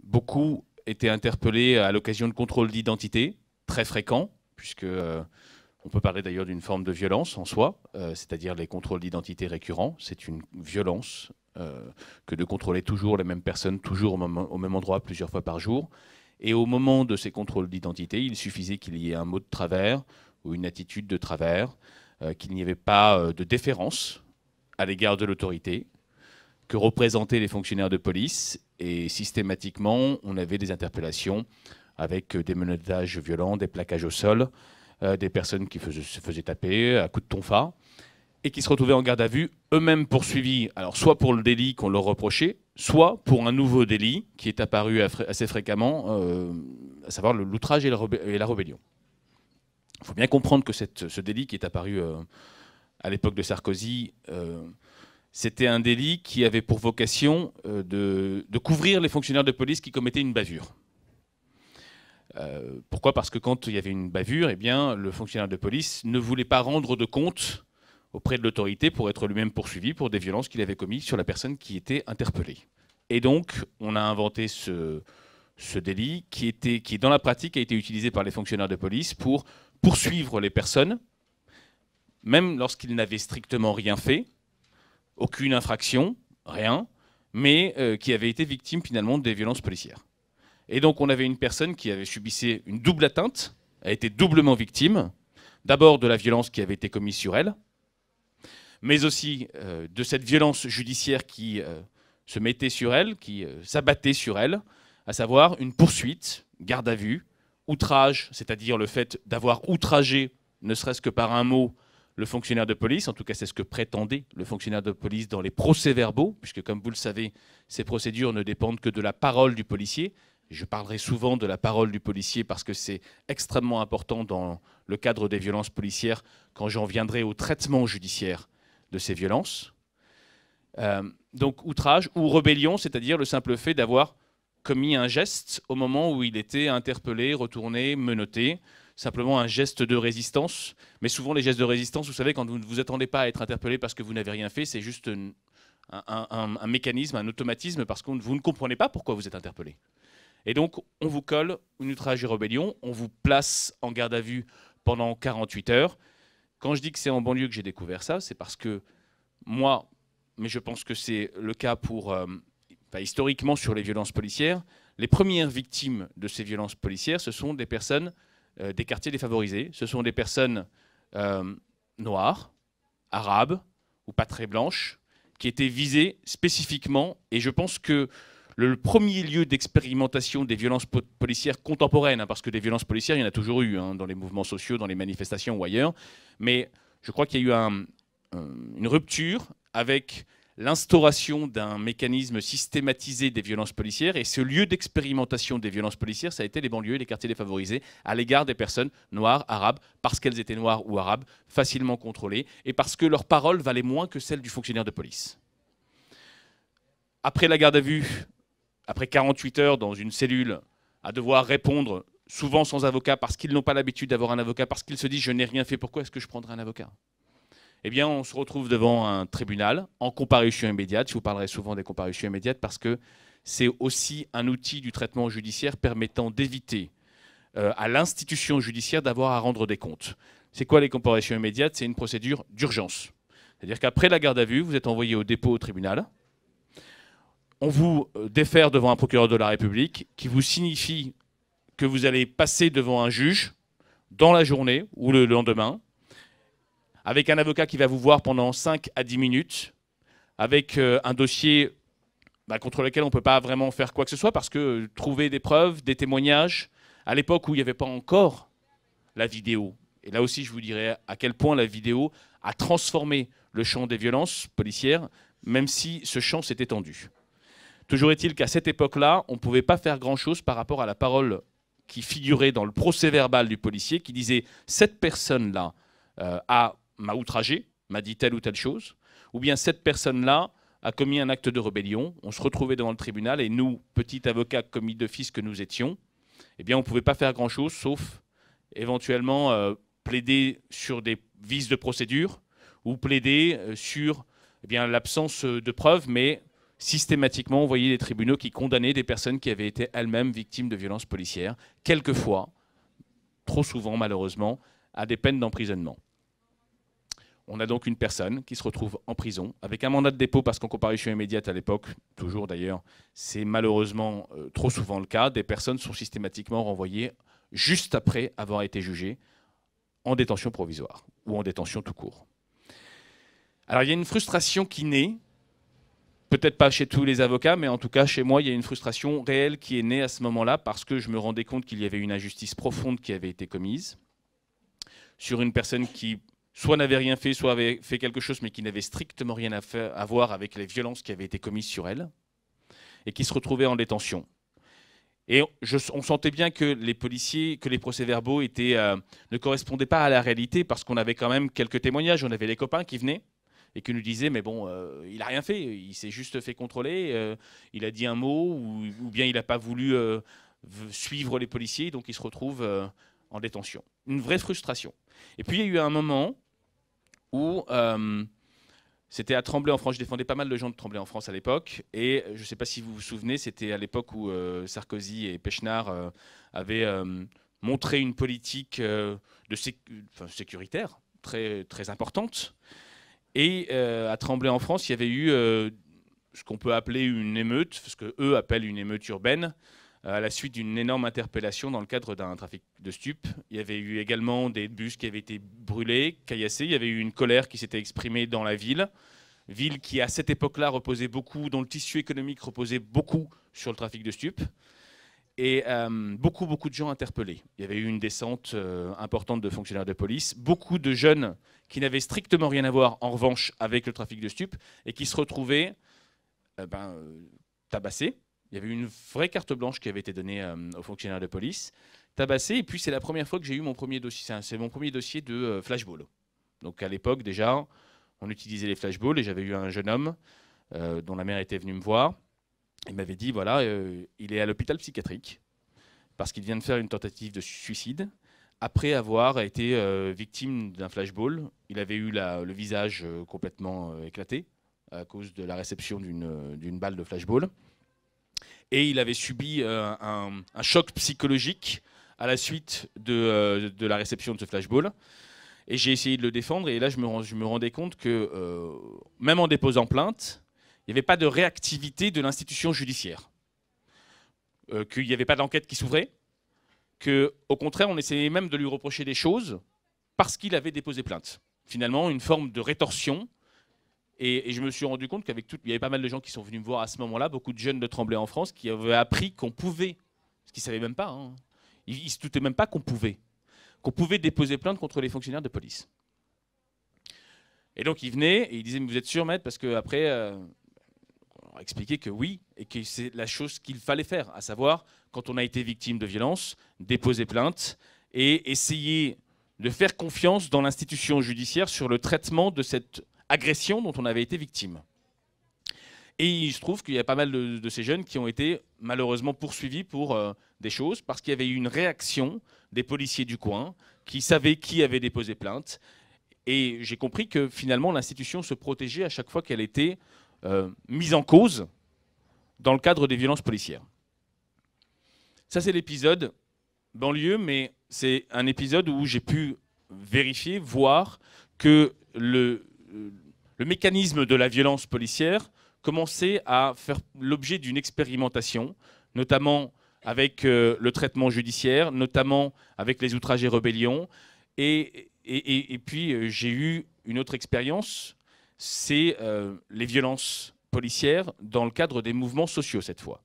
beaucoup étaient interpellés à l'occasion de contrôles d'identité, très fréquents, puisque on peut parler d'ailleurs d'une forme de violence en soi, c'est-à-dire les contrôles d'identité récurrents. C'est une violence que de contrôler toujours les mêmes personnes, toujours au même endroit, plusieurs fois par jour. Et au moment de ces contrôles d'identité, il suffisait qu'il y ait un mot de travers ou une attitude de travers, qu'il n'y avait pas de déférence à l'égard de l'autorité que représentaient les fonctionnaires de police. Et systématiquement, on avait des interpellations avec des menottages violents, des plaquages au sol, des personnes qui se faisaient taper à coups de tonfa et qui se retrouvaient en garde à vue, eux-mêmes poursuivis, alors soit pour le délit qu'on leur reprochait, soit pour un nouveau délit qui est apparu assez fréquemment, à savoir l'outrage et la rébellion. Il faut bien comprendre que ce délit qui est apparu à l'époque de Sarkozy, c'était un délit qui avait pour vocation de couvrir les fonctionnaires de police qui commettaient une bavure. Pourquoi ? Parce que quand il y avait une bavure, eh bien, le fonctionnaire de police ne voulait pas rendre de compte auprès de l'autorité pour être lui-même poursuivi pour des violences qu'il avait commises sur la personne qui était interpellée. Et donc, on a inventé ce délit qui, dans la pratique, a été utilisé par les fonctionnaires de police pour poursuivre les personnes, même lorsqu'ils n'avaient strictement rien fait, aucune infraction, rien, mais qui avaient été victimes finalement des violences policières. Et donc, on avait une personne qui avait subissé une double atteinte, a été doublement victime, d'abord de la violence qui avait été commise sur elle, mais aussi de cette violence judiciaire qui se mettait sur elle, qui s'abattait sur elle, à savoir une poursuite, garde à vue, outrage, c'est-à-dire le fait d'avoir outragé, ne serait-ce que par un mot, le fonctionnaire de police, en tout cas c'est ce que prétendait le fonctionnaire de police dans les procès-verbaux, puisque comme vous le savez, ces procédures ne dépendent que de la parole du policier. Je parlerai souvent de la parole du policier parce que c'est extrêmement important dans le cadre des violences policières quand j'en viendrai au traitement judiciaire de ces violences. Donc outrage ou rébellion, c'est-à-dire le simple fait d'avoir commis un geste au moment où il était interpellé, retourné, menotté, simplement un geste de résistance. Mais souvent les gestes de résistance, vous savez, quand vous ne vous attendez pas à être interpellé parce que vous n'avez rien fait, c'est juste un mécanisme, un automatisme, parce que vous ne comprenez pas pourquoi vous êtes interpellé. Et donc, on vous colle une outrage et rébellion, on vous place en garde à vue pendant 48 heures. Quand je dis que c'est en banlieue que j'ai découvert ça, c'est parce que moi, mais je pense que c'est le cas pour, historiquement sur les violences policières, les premières victimes de ces violences policières, ce sont des personnes des quartiers défavorisés, ce sont des personnes noires, arabes ou pas très blanches, qui étaient visées spécifiquement, et je pense que le premier lieu d'expérimentation des violences policières contemporaines, parce que des violences policières, il y en a toujours eu dans les mouvements sociaux, dans les manifestations ou ailleurs, mais je crois qu'il y a eu une rupture avec l'instauration d'un mécanisme systématisé des violences policières, et ce lieu d'expérimentation des violences policières, ça a été les banlieues et les quartiers défavorisés à l'égard des personnes noires, arabes, parce qu'elles étaient noires ou arabes, facilement contrôlées, et parce que leur parole valait moins que celle du fonctionnaire de police. Après la garde à vue, après 48 heures dans une cellule, à devoir répondre, souvent sans avocat, parce qu'ils n'ont pas l'habitude d'avoir un avocat, parce qu'ils se disent « je n'ai rien fait, pourquoi est-ce que je prendrai un avocat ?» Eh bien, on se retrouve devant un tribunal en comparution immédiate. Je vous parlerai souvent des comparutions immédiates parce que c'est aussi un outil du traitement judiciaire permettant d'éviter à l'institution judiciaire d'avoir à rendre des comptes. C'est quoi les comparutions immédiates ? C'est une procédure d'urgence. C'est-à-dire qu'après la garde à vue, vous êtes envoyé au dépôt au tribunal. On vous défère devant un procureur de la République qui vous signifie que vous allez passer devant un juge dans la journée ou le lendemain, avec un avocat qui va vous voir pendant 5 à 10 minutes, avec un dossier contre lequel on ne peut pas vraiment faire quoi que ce soit, parce que trouver des preuves, des témoignages, à l'époque où il n'y avait pas encore la vidéo, et là aussi je vous dirais à quel point la vidéo a transformé le champ des violences policières, même si ce champ s'est étendu. Toujours est-il qu'à cette époque-là, on ne pouvait pas faire grand-chose par rapport à la parole qui figurait dans le procès-verbal du policier, qui disait « cette personne-là m'a outragé, m'a dit telle ou telle chose », ou bien « cette personne-là a commis un acte de rébellion ». On se retrouvait devant le tribunal et nous, petits avocats commis d'office que nous étions, eh bien, on ne pouvait pas faire grand-chose, sauf éventuellement plaider sur des vices de procédure ou plaider sur l'absence de preuves, mais systématiquement, on voyait des tribunaux qui condamnaient des personnes qui avaient été elles-mêmes victimes de violences policières, quelquefois, trop souvent malheureusement, à des peines d'emprisonnement. On a donc une personne qui se retrouve en prison avec un mandat de dépôt parce qu'en comparution immédiate à l'époque, toujours d'ailleurs, c'est malheureusement trop souvent le cas. Des personnes sont systématiquement renvoyées juste après avoir été jugées en détention provisoire ou en détention tout court. Alors il y a une frustration qui naît, peut-être pas chez tous les avocats, mais en tout cas chez moi, il y a une frustration réelle qui est née à ce moment-là parce que je me rendais compte qu'il y avait une injustice profonde qui avait été commise sur une personne qui soit n'avait rien fait, soit avait fait quelque chose, mais qui n'avait strictement rien à voir avec les violences qui avaient été commises sur elle, et qui se retrouvait en détention. Et on sentait bien que les policiers, que les procès-verbaux ne correspondaient pas à la réalité, parce qu'on avait quand même quelques témoignages. On avait les copains qui venaient et qui nous disaient « mais bon, il n'a rien fait, il s'est juste fait contrôler, il a dit un mot, ou bien il n'a pas voulu suivre les policiers, donc il se retrouve en détention ». Une vraie frustration. Et puis il y a eu un moment où c'était à Tremblay en France. Je défendais pas mal de gens de Tremblay en France à l'époque. Et je ne sais pas si vous vous souvenez, c'était à l'époque où Sarkozy et Péchenard avaient montré une politique sécuritaire très, très importante. Et à Tremblay en France, il y avait eu ce qu'on peut appeler une émeute, ce qu'eux appellent une émeute urbaine, à la suite d'une énorme interpellation dans le cadre d'un trafic de stupes. Il y avait eu également des bus qui avaient été brûlés, caillassés. Il y avait eu une colère qui s'était exprimée dans la ville qui à cette époque-là reposait beaucoup, dont le tissu économique reposait beaucoup sur le trafic de stupes. Et beaucoup de gens interpellés. Il y avait eu une descente importante de fonctionnaires de police. Beaucoup de jeunes qui n'avaient strictement rien à voir, en revanche, avec le trafic de stupes, et qui se retrouvaient tabassés. Il y avait une vraie carte blanche qui avait été donnée aux fonctionnaires de police, tabassés. Et puis c'est la première fois que j'ai eu mon premier dossier. C'est mon premier dossier de flashball. Donc à l'époque déjà, on utilisait les flashballs et j'avais eu un jeune homme dont la mère était venue me voir. Il m'avait dit voilà, il est à l'hôpital psychiatrique parce qu'il vient de faire une tentative de suicide après avoir été victime d'un flashball. Il avait eu le visage complètement éclaté à cause de la réception d'une balle de flashball. Et il avait subi un choc psychologique à la suite de la réception de ce flashball. Et j'ai essayé de le défendre. Et là, je me rendais compte que, même en déposant plainte, il n'y avait pas de réactivité de l'institution judiciaire. Qu'il n'y avait pas d'enquête qui s'ouvrait. Qu'au contraire, on essayait même de lui reprocher des choses parce qu'il avait déposé plainte. Finalement, une forme de rétorsion. Et je me suis rendu compte qu'avec tout, il y avait pas mal de gens qui sont venus me voir à ce moment-là, beaucoup de jeunes de Tremblay en France, qui avaient appris qu'on pouvait, parce qu'ils ne savaient même pas, hein, ils ne se doutaient même pas qu'on pouvait déposer plainte contre les fonctionnaires de police. Et donc ils venaient et ils disaient, mais vous êtes sûr, maître? Parce qu'après, on leur a expliqué que oui, et que c'est la chose qu'il fallait faire, à savoir, quand on a été victime de violence, déposer plainte et essayer de faire confiance dans l'institution judiciaire sur le traitement de cette agression dont on avait été victime. Et il se trouve qu'il y a pas mal de ces jeunes qui ont été malheureusement poursuivis pour des choses parce qu'il y avait eu une réaction des policiers du coin qui savaient qui avait déposé plainte. Et j'ai compris que finalement l'institution se protégeait à chaque fois qu'elle était mise en cause dans le cadre des violences policières. Ça c'est l'épisode banlieue, mais c'est un épisode où j'ai pu vérifier, voir que le mécanisme de la violence policière commençait à faire l'objet d'une expérimentation, notamment avec le traitement judiciaire, notamment avec les outrages et rébellions. Et puis j'ai eu une autre expérience, c'est les violences policières dans le cadre des mouvements sociaux cette fois.